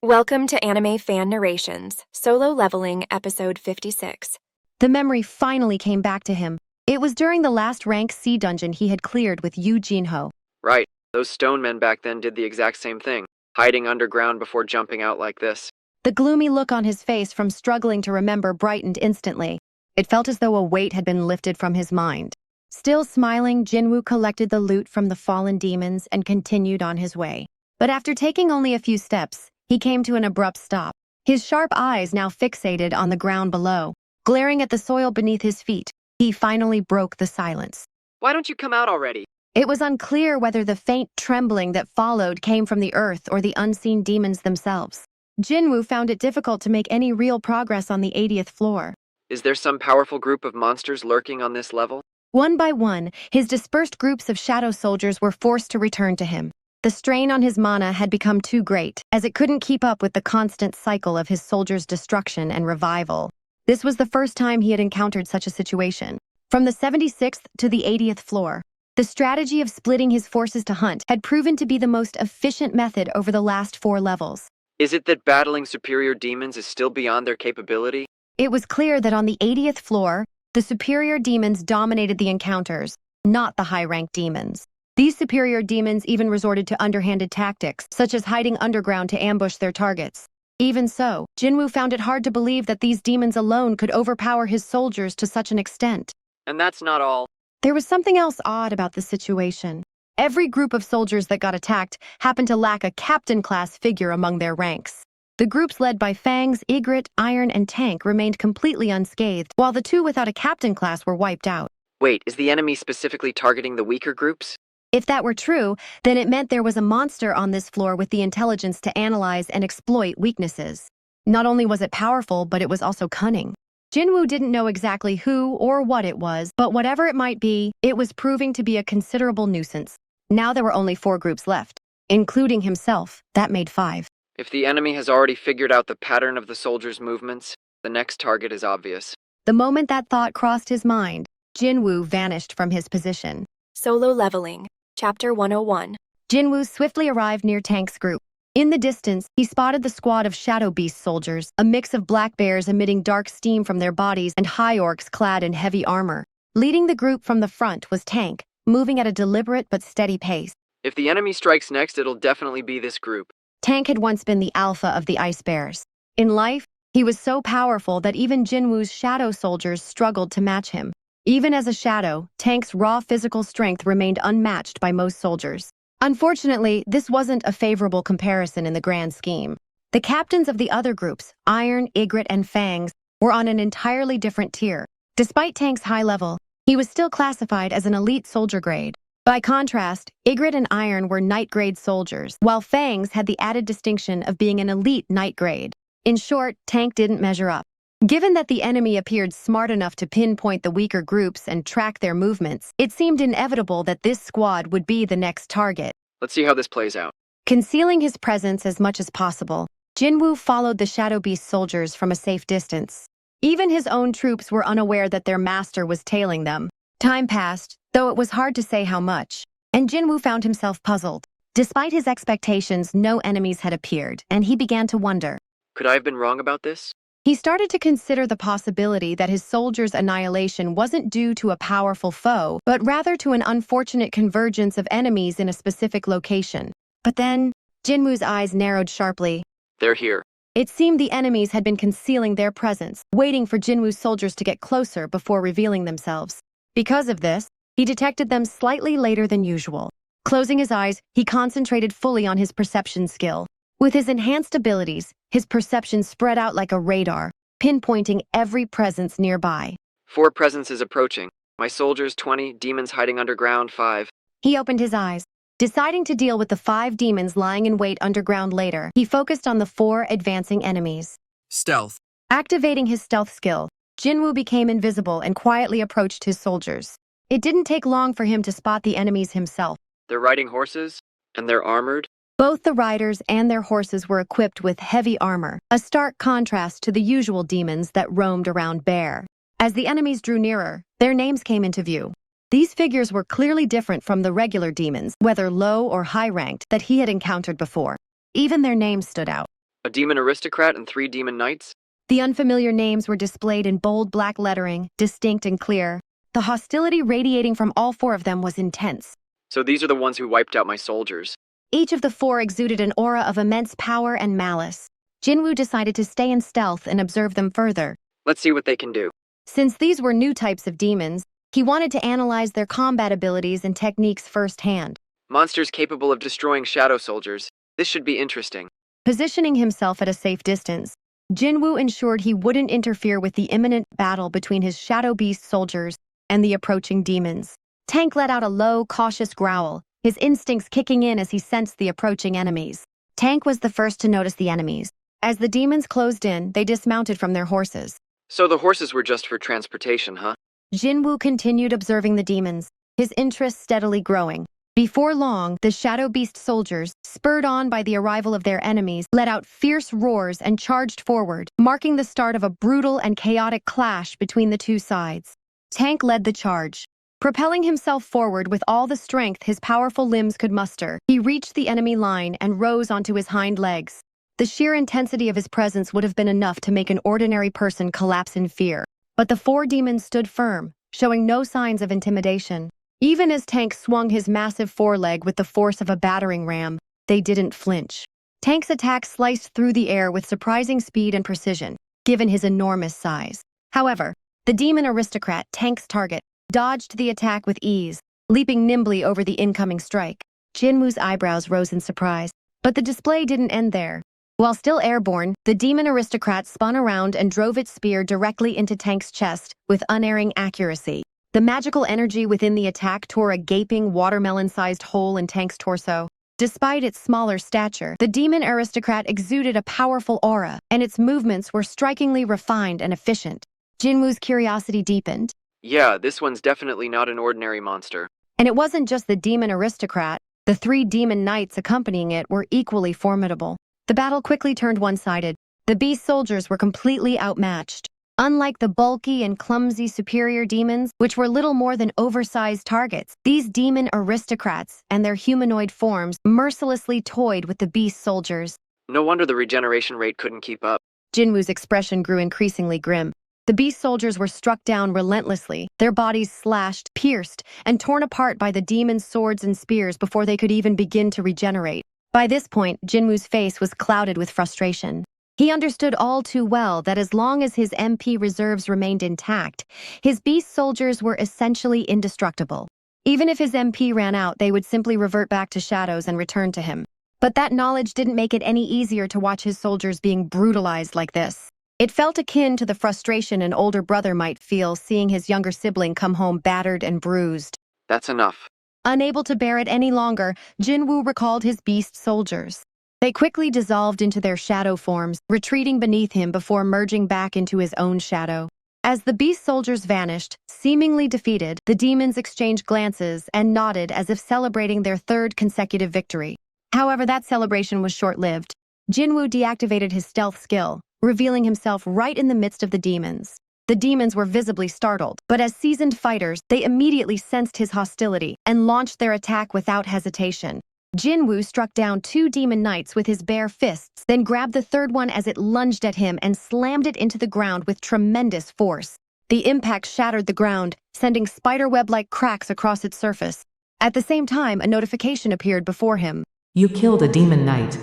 Welcome to AnimeFan Narrations, Solo Leveling, Episode 56. The memory finally came back to him. It was during the last rank C dungeon he had cleared with Jinwoo. Right, those stone men back then did the exact same thing, hiding underground before jumping out like this. The gloomy look on his face from struggling to remember brightened instantly. It felt as though a weight had been lifted from his mind. Still smiling, Jinwoo collected the loot from the fallen demons and continued on his way. But after taking only a few steps, he came to an abrupt stop, his sharp eyes now fixated on the ground below. Glaring at the soil beneath his feet, he finally broke the silence. Why don't you come out already? It was unclear whether the faint trembling that followed came from the earth or the unseen demons themselves. Jinwoo found it difficult to make any real progress on the 80th floor. Is there some powerful group of monsters lurking on this level? One by one, his dispersed groups of shadow soldiers were forced to return to him. The strain on his mana had become too great, as it couldn't keep up with the constant cycle of his soldiers' destruction and revival. This was the first time he had encountered such a situation. From the 76th to the 80th floor, the strategy of splitting his forces to hunt had proven to be the most efficient method over the last 4 levels. Is it that battling superior demons is still beyond their capability? It was clear that on the 80th floor, the superior demons dominated the encounters, not the high-ranked demons. These superior demons even resorted to underhanded tactics, such as hiding underground to ambush their targets. Even so, Jinwoo found it hard to believe that these demons alone could overpower his soldiers to such an extent. And that's not all. There was something else odd about the situation. Every group of soldiers that got attacked happened to lack a captain-class figure among their ranks. The groups led by Fangs, Ygritte, Iron, and Tank remained completely unscathed, while the 2 without a captain class were wiped out. Wait, is the enemy specifically targeting the weaker groups? If that were true, then it meant there was a monster on this floor with the intelligence to analyze and exploit weaknesses. Not only was it powerful, but it was also cunning. Jinwoo didn't know exactly who or what it was, but whatever it might be, it was proving to be a considerable nuisance. Now there were only 4 groups left, including himself. That made 5. If the enemy has already figured out the pattern of the soldiers' movements, the next target is obvious. The moment that thought crossed his mind, Jinwoo vanished from his position. Solo Leveling, Chapter 101. Jinwoo swiftly arrived near Tank's group. In the distance, he spotted the squad of Shadow Beast soldiers, a mix of black bears emitting dark steam from their bodies and high orcs clad in heavy armor. Leading the group from the front was Tank, moving at a deliberate but steady pace. If the enemy strikes next, it'll definitely be this group. Tank had once been the alpha of the Ice Bears. In life, he was so powerful that even Jinwoo's shadow soldiers struggled to match him. Even as a shadow, Tank's raw physical strength remained unmatched by most soldiers. Unfortunately, this wasn't a favorable comparison in the grand scheme. The captains of the other groups, Iron, Ygritte, and Fangs, were on an entirely different tier. Despite Tank's high level, he was still classified as an elite soldier grade. By contrast, Ygritte and Iron were knight grade soldiers, while Fangs had the added distinction of being an elite knight grade. In short, Tank didn't measure up. Given that the enemy appeared smart enough to pinpoint the weaker groups and track their movements, it seemed inevitable that this squad would be the next target. Let's see how this plays out. Concealing his presence as much as possible, Jinwoo followed the Shadow Beast soldiers from a safe distance. Even his own troops were unaware that their master was tailing them. Time passed, though it was hard to say how much, and Jinwoo found himself puzzled. Despite his expectations, no enemies had appeared, and he began to wonder. Could I have been wrong about this? He started to consider the possibility that his soldiers' annihilation wasn't due to a powerful foe, but rather to an unfortunate convergence of enemies in a specific location. But then, Jinwoo's eyes narrowed sharply. They're here. It seemed the enemies had been concealing their presence, waiting for Jinwoo's soldiers to get closer before revealing themselves. Because of this, he detected them slightly later than usual. Closing his eyes, he concentrated fully on his perception skill. With his enhanced abilities, his perception spread out like a radar, pinpointing every presence nearby. 4 presences approaching. My soldiers 20, demons hiding underground 5. He opened his eyes. Deciding to deal with the 5 demons lying in wait underground later, he focused on the 4 advancing enemies. Stealth. Activating his stealth skill, Jinwoo became invisible and quietly approached his soldiers. It didn't take long for him to spot the enemies himself. They're riding horses, and they're armored. Both the riders and their horses were equipped with heavy armor, a stark contrast to the usual demons that roamed around bare. As the enemies drew nearer, their names came into view. These figures were clearly different from the regular demons, whether low or high-ranked, that he had encountered before. Even their names stood out. A Demon Aristocrat and 3 Demon Knights? The unfamiliar names were displayed in bold black lettering, distinct and clear. The hostility radiating from all 4 of them was intense. So these are the ones who wiped out my soldiers. Each of the 4 exuded an aura of immense power and malice. Jinwoo decided to stay in stealth and observe them further. Let's see what they can do. Since these were new types of demons, he wanted to analyze their combat abilities and techniques firsthand. Monsters capable of destroying shadow soldiers. This should be interesting. Positioning himself at a safe distance, Jinwoo ensured he wouldn't interfere with the imminent battle between his shadow beast soldiers and the approaching demons. Tank let out a low, cautious growl, his instincts kicking in as he sensed the approaching enemies. Tank was the first to notice the enemies. As the demons closed in, they dismounted from their horses. So the horses were just for transportation, huh? Jinwoo continued observing the demons, his interest steadily growing. Before long, the Shadow Beast soldiers, spurred on by the arrival of their enemies, let out fierce roars and charged forward, marking the start of a brutal and chaotic clash between the 2 sides. Tank led the charge. Propelling himself forward with all the strength his powerful limbs could muster, he reached the enemy line and rose onto his hind legs. The sheer intensity of his presence would have been enough to make an ordinary person collapse in fear. But the 4 demons stood firm, showing no signs of intimidation. Even as Tank swung his massive foreleg with the force of a battering ram, they didn't flinch. Tank's attack sliced through the air with surprising speed and precision, given his enormous size. However, the Demon Aristocrat, Tank's target, dodged the attack with ease, leaping nimbly over the incoming strike. Jinwoo's eyebrows rose in surprise, but the display didn't end there. While still airborne, the Demon Aristocrat spun around and drove its spear directly into Tank's chest with unerring accuracy. The magical energy within the attack tore a gaping, watermelon-sized hole in Tank's torso. Despite its smaller stature, the Demon Aristocrat exuded a powerful aura, and its movements were strikingly refined and efficient. Jinwoo's curiosity deepened. Yeah, this one's definitely not an ordinary monster. And it wasn't just the Demon Aristocrat. The 3 Demon Knights accompanying it were equally formidable. The battle quickly turned one-sided. The beast soldiers were completely outmatched. Unlike the bulky and clumsy superior demons, which were little more than oversized targets, these demon aristocrats and their humanoid forms mercilessly toyed with the beast soldiers. No wonder the regeneration rate couldn't keep up. Jinwoo's expression grew increasingly grim. The beast soldiers were struck down relentlessly, their bodies slashed, pierced, and torn apart by the demons' swords and spears before they could even begin to regenerate. By this point, Jinwoo's face was clouded with frustration. He understood all too well that as long as his MP reserves remained intact, his beast soldiers were essentially indestructible. Even if his MP ran out, they would simply revert back to shadows and return to him. But that knowledge didn't make it any easier to watch his soldiers being brutalized like this. It felt akin to the frustration an older brother might feel seeing his younger sibling come home battered and bruised. That's enough. Unable to bear it any longer, Jinwoo recalled his beast soldiers. They quickly dissolved into their shadow forms, retreating beneath him before merging back into his own shadow. As the beast soldiers vanished, seemingly defeated, the demons exchanged glances and nodded as if celebrating their 3rd consecutive victory. However, that celebration was short-lived. Jinwoo deactivated his stealth skill, revealing himself right in the midst of the demons. The demons were visibly startled, but as seasoned fighters, they immediately sensed his hostility and launched their attack without hesitation. Jinwoo struck down 2 demon knights with his bare fists, then grabbed the 3rd one as it lunged at him and slammed it into the ground with tremendous force. The impact shattered the ground, sending spiderweb-like cracks across its surface. At the same time, a notification appeared before him. You killed a demon knight.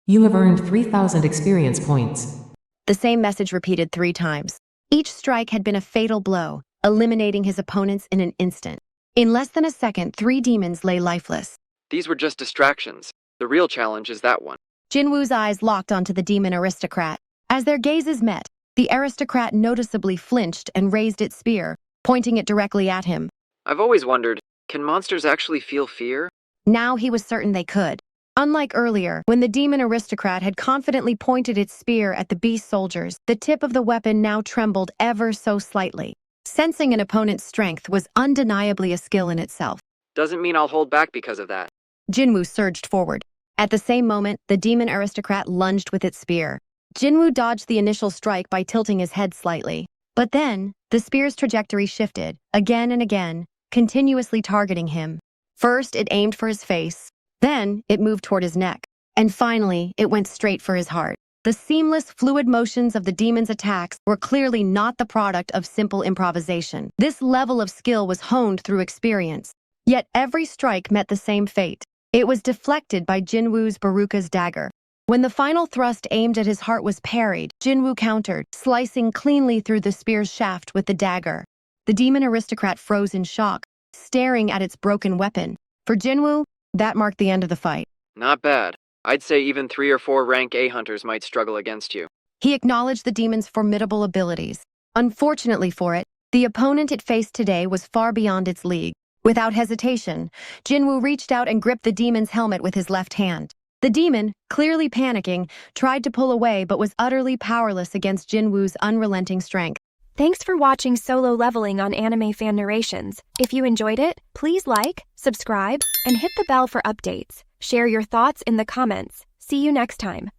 You have earned 3,000 experience points. The same message repeated 3 times. Each strike had been a fatal blow, eliminating his opponents in an instant. In less than a second, 3 demons lay lifeless. These were just distractions. The real challenge is that one. Jinwoo's eyes locked onto the Demon Aristocrat. As their gazes met, the aristocrat noticeably flinched and raised its spear, pointing it directly at him. I've always wondered, can monsters actually feel fear? Now he was certain they could. Unlike earlier, when the Demon Aristocrat had confidently pointed its spear at the beast soldiers, the tip of the weapon now trembled ever so slightly. Sensing an opponent's strength was undeniably a skill in itself. Doesn't mean I'll hold back because of that. Jinwoo surged forward. At the same moment, the Demon Aristocrat lunged with its spear. Jinwoo dodged the initial strike by tilting his head slightly. But then, the spear's trajectory shifted, again and again, continuously targeting him. First, it aimed for his face. Then, it moved toward his neck. And finally, it went straight for his heart. The seamless, fluid motions of the demon's attacks were clearly not the product of simple improvisation. This level of skill was honed through experience. Yet every strike met the same fate. It was deflected by Jinwoo's Baruka's dagger. When the final thrust aimed at his heart was parried, Jinwoo countered, slicing cleanly through the spear's shaft with the dagger. The Demon Aristocrat froze in shock, staring at its broken weapon. For Jinwoo, that marked the end of the fight. Not bad. I'd say even 3 or 4 rank A hunters might struggle against you. He acknowledged the demon's formidable abilities. Unfortunately for it, the opponent it faced today was far beyond its league. Without hesitation, Jinwoo reached out and gripped the demon's helmet with his left hand. The demon, clearly panicking, tried to pull away but was utterly powerless against Jinwoo's unrelenting strength. Thanks for watching Solo Leveling on AnimeFan Narrations. If you enjoyed it, please like, subscribe, and hit the bell for updates. Share your thoughts in the comments. See you next time.